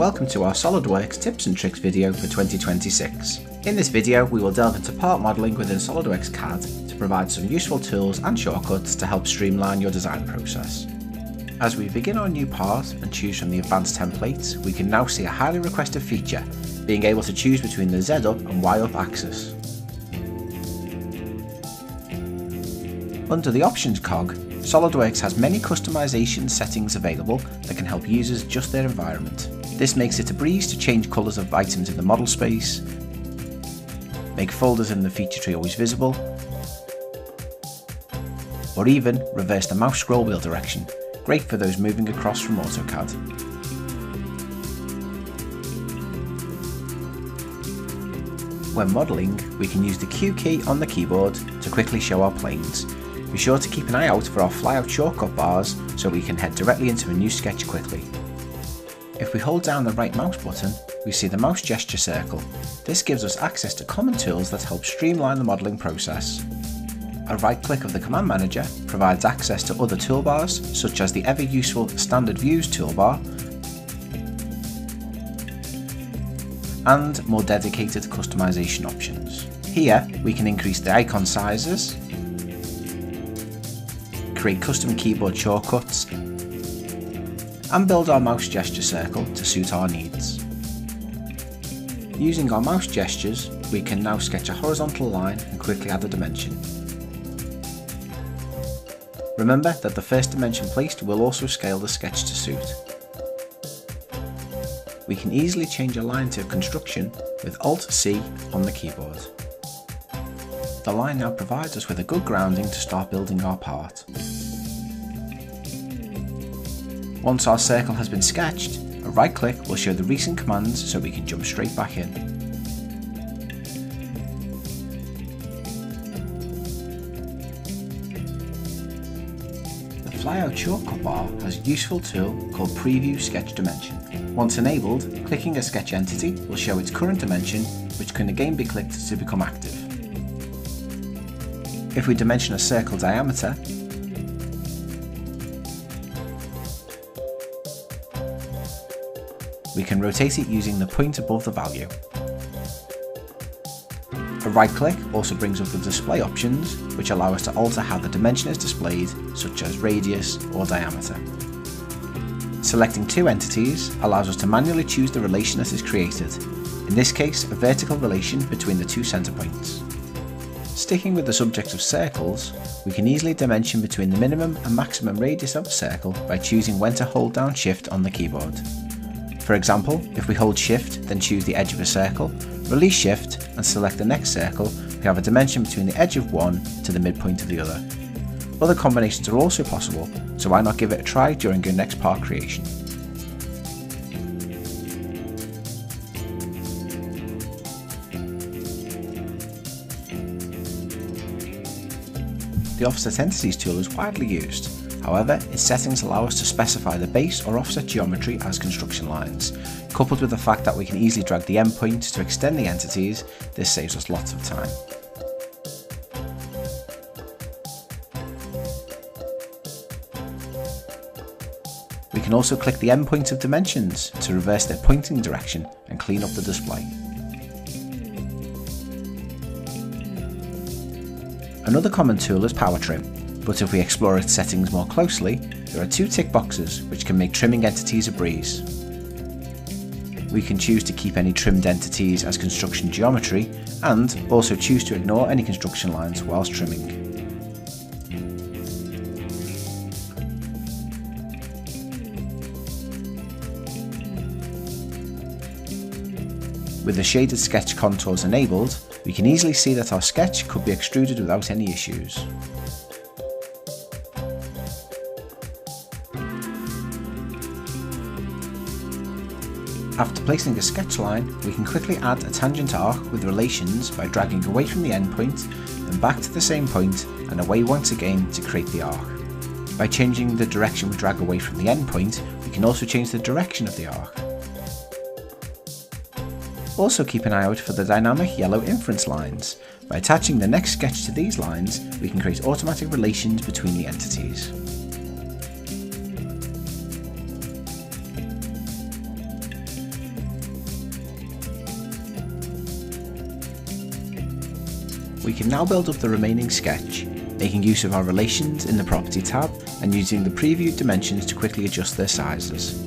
welcome to our SOLIDWORKS tips and tricks video for 2026. In this video we will delve into part modelling within SOLIDWORKS CAD to provide some useful tools and shortcuts to help streamline your design process. As we begin our new part and choose from the advanced templates, we can now see a highly requested feature, being able to choose between the Z up and Y up axis. Under the Options cog, SOLIDWORKS has many customization settings available that can help users adjust their environment. This makes it a breeze to change colours of items in the model space, make folders in the feature tree always visible, or even reverse the mouse scroll wheel direction, great for those moving across from AutoCAD. When modelling, we can use the Q key on the keyboard to quickly show our planes. Be sure to keep an eye out for our flyout shortcut bars so we can head directly into a new sketch quickly. If we hold down the right mouse button, we see the mouse gesture circle. This gives us access to common tools that help streamline the modelling process. A right click of the command manager provides access to other toolbars such as the ever useful standard views toolbar and more dedicated customization options. Here we can increase the icon sizes, create custom keyboard shortcuts, and build our mouse gesture circle to suit our needs. Using our mouse gestures, we can now sketch a horizontal line and quickly add a dimension. Remember that the first dimension placed will also scale the sketch to suit. We can easily change a line to construction with Alt-C on the keyboard. The line now provides us with a good grounding to start building our part. Once our circle has been sketched, a right click will show the recent commands so we can jump straight back in. The flyout shortcut bar has a useful tool called Preview Sketch Dimension. Once enabled, clicking a sketch entity will show its current dimension, which can again be clicked to become active. If we dimension a circle diameter, we can rotate it using the point above the value. A right click also brings up the display options, which allow us to alter how the dimension is displayed, such as radius or diameter. Selecting two entities allows us to manually choose the relation that is created, in this case a vertical relation between the two centre points. Sticking with the subject of circles, we can easily dimension between the minimum and maximum radius of a circle by choosing when to hold down Shift on the keyboard. For example, if we hold Shift then choose the edge of a circle, release Shift and select the next circle, we have a dimension between the edge of one to the midpoint of the other. Other combinations are also possible, so why not give it a try during your next part creation. The Offset Entities tool is widely used. However, its settings allow us to specify the base or offset geometry as construction lines. Coupled with the fact that we can easily drag the endpoint to extend the entities, this saves us lots of time. We can also click the endpoint of dimensions to reverse their pointing direction and clean up the display. Another common tool is Power Trim, but if we explore its settings more closely, there are two tick boxes which can make trimming entities a breeze. We can choose to keep any trimmed entities as construction geometry and also choose to ignore any construction lines whilst trimming. With the shaded sketch contours enabled, we can easily see that our sketch could be extruded without any issues. After placing a sketch line, we can quickly add a tangent arc with relations by dragging away from the endpoint, then back to the same point and away once again to create the arc. By changing the direction we drag away from the endpoint, we can also change the direction of the arc. Also keep an eye out for the dynamic yellow inference lines. By attaching the next sketch to these lines, we can create automatic relations between the entities. We can now build up the remaining sketch, making use of our Relations in the Property tab and using the previewed dimensions to quickly adjust their sizes.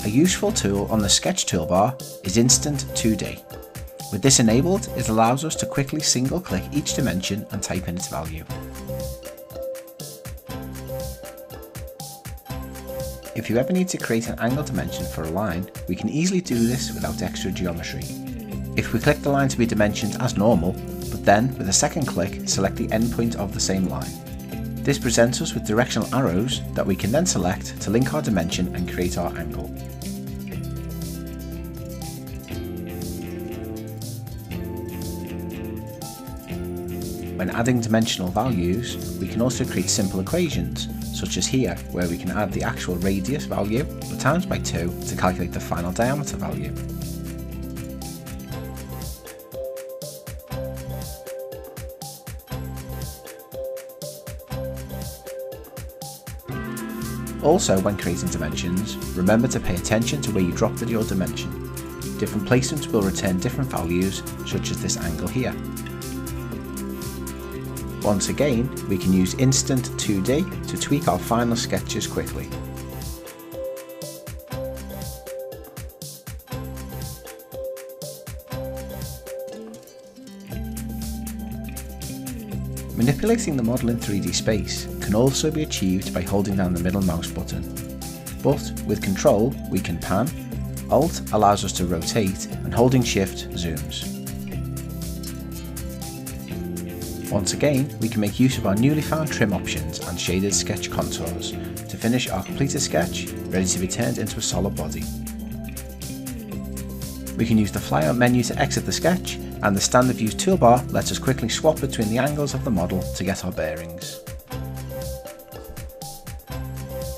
A useful tool on the Sketch toolbar is Instant 2D. With this enabled, it allows us to quickly single-click each dimension and type in its value. If you ever need to create an angle dimension for a line, we can easily do this without extra geometry. If we click the line to be dimensioned as normal, but then with a second click select the endpoint of the same line. This presents us with directional arrows that we can then select to link our dimension and create our angle. When adding dimensional values, we can also create simple equations, such as here, where we can add the actual radius value, but times by 2 to calculate the final diameter value. Also, when creating dimensions, remember to pay attention to where you dropped your dimension. Different placements will return different values, such as this angle here. Once again, we can use Instant 2D to tweak our final sketches quickly. Manipulating the model in 3D space can also be achieved by holding down the middle mouse button. But with Control, we can pan, Alt allows us to rotate, and holding Shift zooms. Once again, we can make use of our newly found trim options and shaded sketch contours to finish our completed sketch, ready to be turned into a solid body. We can use the flyout menu to exit the sketch, and the standard views toolbar lets us quickly swap between the angles of the model to get our bearings.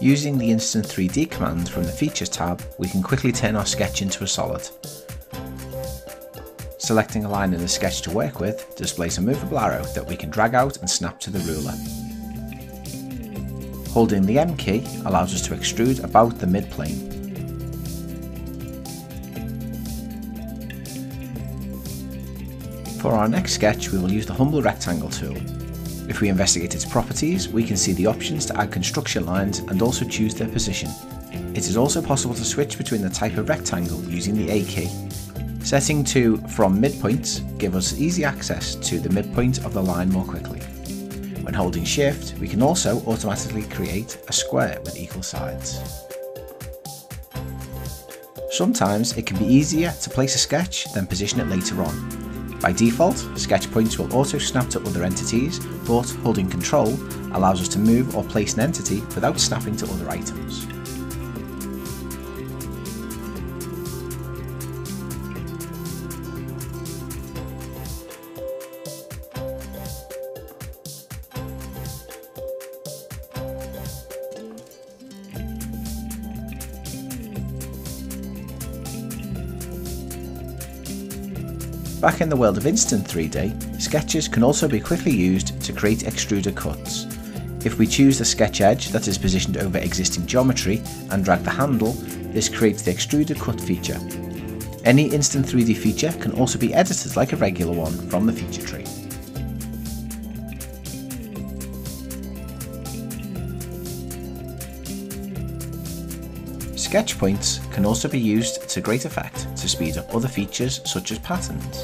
Using the Instant 3D command from the Features tab, we can quickly turn our sketch into a solid. Selecting a line in the sketch to work with displays a movable arrow that we can drag out and snap to the ruler. Holding the M key allows us to extrude about the mid-plane. For our next sketch, we will use the Humble Rectangle tool. If we investigate its properties, we can see the options to add construction lines and also choose their position. It is also possible to switch between the type of rectangle using the A key. Setting to From Midpoints give us easy access to the midpoint of the line more quickly. When holding Shift, we can also automatically create a square with equal sides. Sometimes it can be easier to place a sketch than position it later on. By default, sketch points will auto snap to other entities, but holding Control allows us to move or place an entity without snapping to other items. Back in the world of Instant 3D, sketches can also be quickly used to create extruded cuts. If we choose the sketch edge that is positioned over existing geometry and drag the handle, this creates the extruded cut feature. Any Instant 3D feature can also be edited like a regular one from the feature tree. Sketch points can also be used to great effect to speed up other features such as patterns.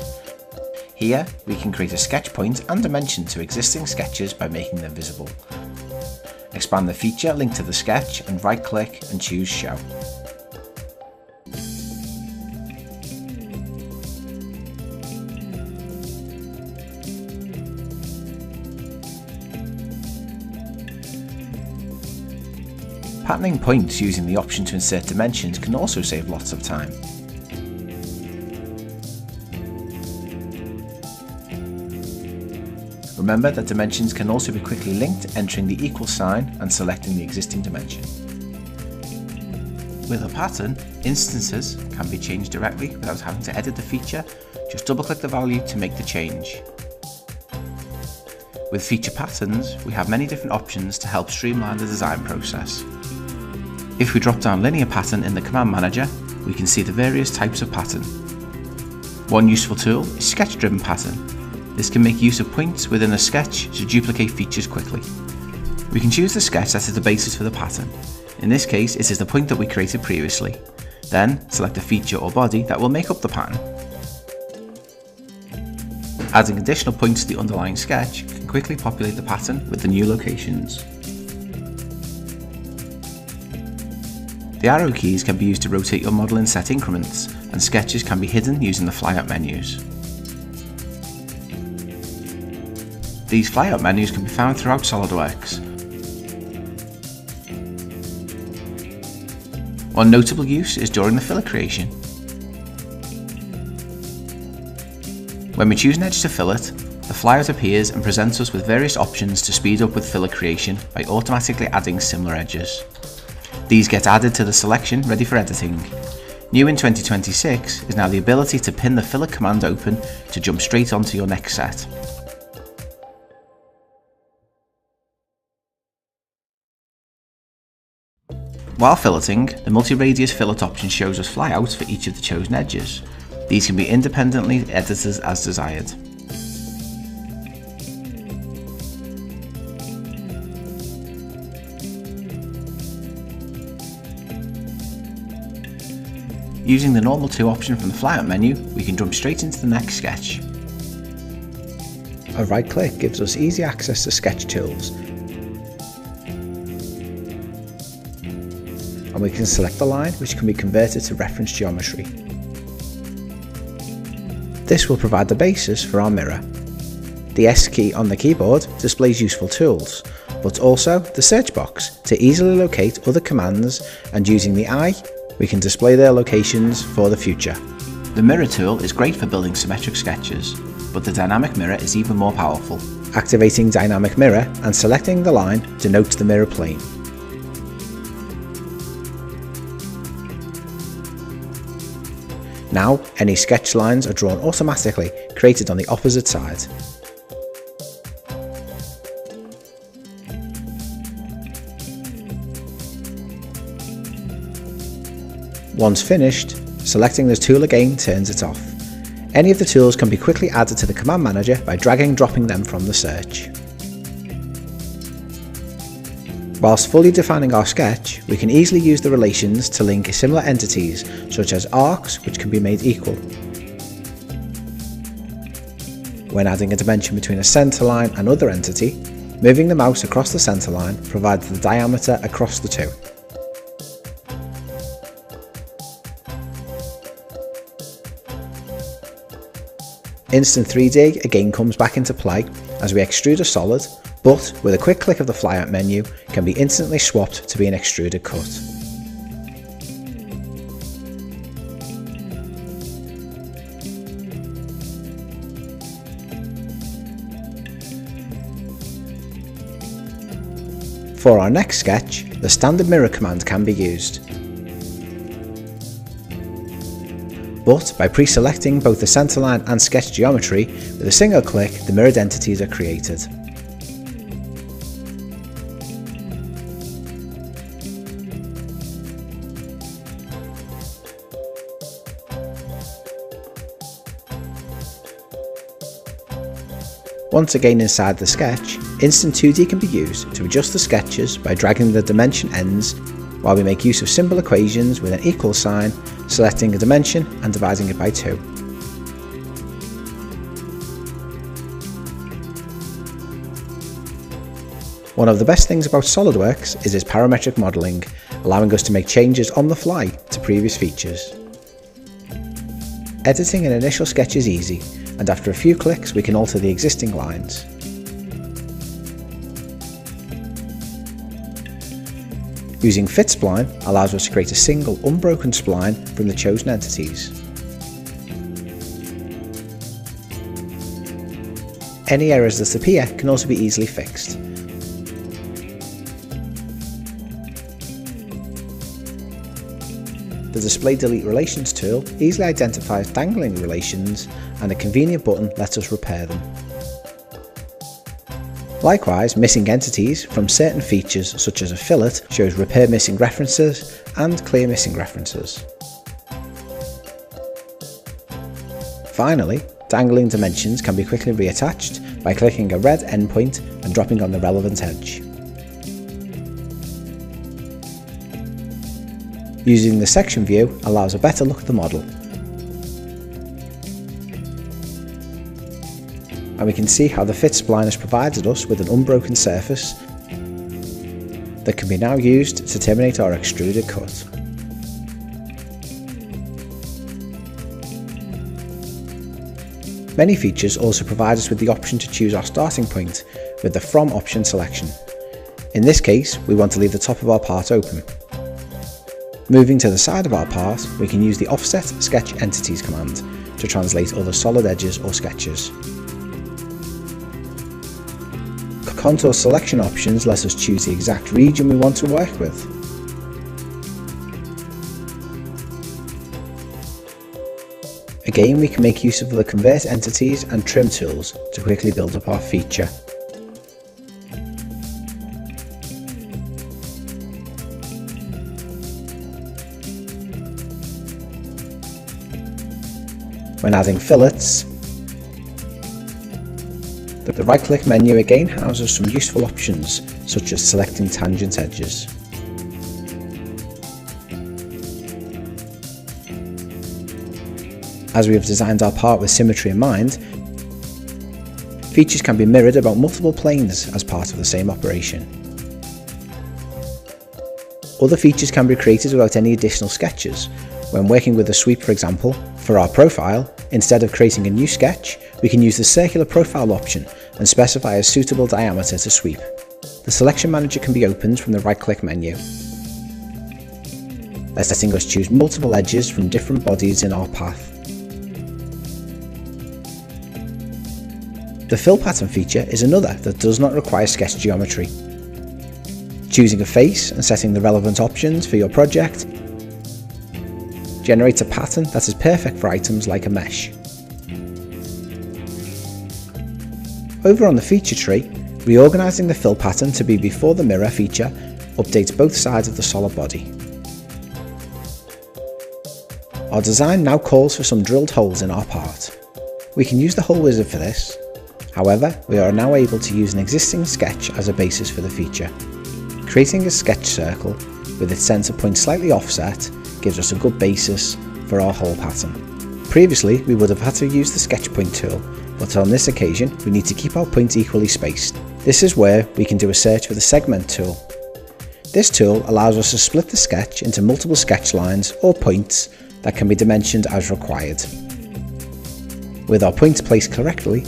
Here we can create a sketch point and dimension to existing sketches by making them visible. Expand the feature linked to the sketch and right click and choose Show. Patterning points using the option to insert dimensions can also save lots of time. Remember that dimensions can also be quickly linked, entering the equal sign and selecting the existing dimension. With a pattern, instances can be changed directly without having to edit the feature. Just double click the value to make the change. With feature patterns, we have many different options to help streamline the design process. If we drop down linear pattern in the command manager, we can see the various types of pattern. One useful tool is sketch driven pattern. This can make use of points within a sketch to duplicate features quickly. We can choose the sketch that is the basis for the pattern. In this case, it is the point that we created previously. Then, select a feature or body that will make up the pattern. Adding additional points to the underlying sketch can quickly populate the pattern with the new locations. The arrow keys can be used to rotate your model in set increments, and sketches can be hidden using the flyout menus. These flyout menus can be found throughout SOLIDWORKS. One notable use is during the fillet creation. When we choose an edge to fillet, the flyout appears and presents us with various options to speed up with fillet creation by automatically adding similar edges. These get added to the selection ready for editing. New in 2026 is now the ability to pin the fillet command open to jump straight onto your next set. While filleting, the multi-radius fillet option shows us flyouts for each of the chosen edges. These can be independently edited as desired. Using the normal 2 option from the flyout menu, we can jump straight into the next sketch. A right click gives us easy access to sketch tools, and we can select the line which can be converted to reference geometry. This will provide the basis for our mirror. The S key on the keyboard displays useful tools, but also the search box to easily locate other commands, and using the I, we can display their locations for the future. The mirror tool is great for building symmetric sketches, but the dynamic mirror is even more powerful. Activating dynamic mirror and selecting the line denotes the mirror plane. Now, any sketch lines are drawn automatically, created on the opposite side. Once finished, selecting the tool again turns it off. Any of the tools can be quickly added to the command manager by dragging and dropping them from the search. Whilst fully defining our sketch, we can easily use the relations to link similar entities, such as arcs, which can be made equal. When adding a dimension between a centre line and other entity, moving the mouse across the centre line provides the diameter across the two. Instant 3D again comes back into play as we extrude a solid, but with a quick click of the flyout menu can be instantly swapped to be an extruded cut. For our next sketch, the standard mirror command can be used. But by pre-selecting both the centerline and sketch geometry, with a single click the mirrored entities are created. Once again inside the sketch, Instant 2D can be used to adjust the sketches by dragging the dimension ends, while we make use of symbol equations with an equal sign, selecting a dimension and dividing it by 2. One of the best things about SOLIDWORKS is its parametric modelling, allowing us to make changes on the fly to previous features. Editing an initial sketch is easy, and after a few clicks we can alter the existing lines. Using Fit Spline allows us to create a single unbroken spline from the chosen entities. Any errors that appear can also be easily fixed. The Display Delete Relations tool easily identifies dangling relations, and a convenient button lets us repair them. Likewise, missing entities from certain features such as a fillet shows repair missing references and clear missing references. Finally, dangling dimensions can be quickly reattached by clicking a red endpoint and dropping on the relevant edge. Using the section view allows a better look at the model. And we can see how the fit spline has provided us with an unbroken surface that can be now used to terminate our extruded cut. Many features also provide us with the option to choose our starting point with the From option selection. In this case, we want to leave the top of our part open. Moving to the side of our part, we can use the Offset Sketch Entities command to translate other solid edges or sketches. Contour selection options let us choose the exact region we want to work with. Again, we can make use of the Convert Entities and Trim tools to quickly build up our feature. When adding fillets, the right-click menu again houses some useful options, such as selecting tangent edges. As we have designed our part with symmetry in mind, features can be mirrored about multiple planes as part of the same operation. Other features can be created without any additional sketches. When working with a sweep, for example, for our profile, instead of creating a new sketch, we can use the circular profile option and specify a suitable diameter to sweep. The selection manager can be opened from the right-click menu, letting us choose multiple edges from different bodies in our path. The Fill Pattern feature is another that does not require sketch geometry. Choosing a face and setting the relevant options for your project generates a pattern that is perfect for items like a mesh. Over on the feature tree, reorganising the fill pattern to be before the mirror feature updates both sides of the solid body. Our design now calls for some drilled holes in our part. We can use the hole wizard for this. However, we are now able to use an existing sketch as a basis for the feature. Creating a sketch circle with its centre point slightly offset gives us a good basis for our hole pattern. Previously, we would have had to use the sketch point tool, but on this occasion we need to keep our points equally spaced. This is where we can do a search with the segment tool. This tool allows us to split the sketch into multiple sketch lines or points that can be dimensioned as required. With our points placed correctly,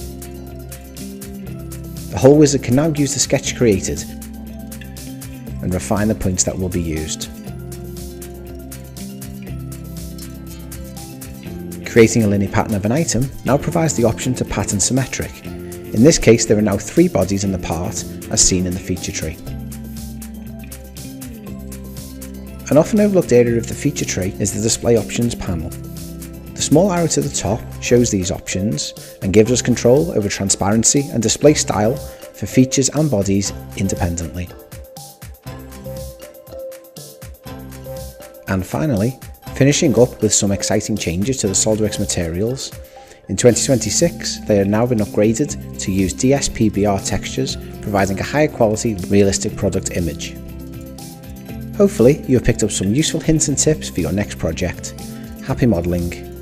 the hole wizard can now use the sketch created and refine the points that will be used. Creating a linear pattern of an item now provides the option to pattern symmetric. In this case, there are now 3 bodies in the part, as seen in the feature tree. An often overlooked area of the feature tree is the display options panel. The small arrow to the top shows these options and gives us control over transparency and display style for features and bodies independently. And finally, finishing up with some exciting changes to the SOLIDWORKS materials. In 2026, they have now been upgraded to use DSP-BR textures, providing a higher quality, realistic product image. Hopefully, you have picked up some useful hints and tips for your next project. Happy modelling!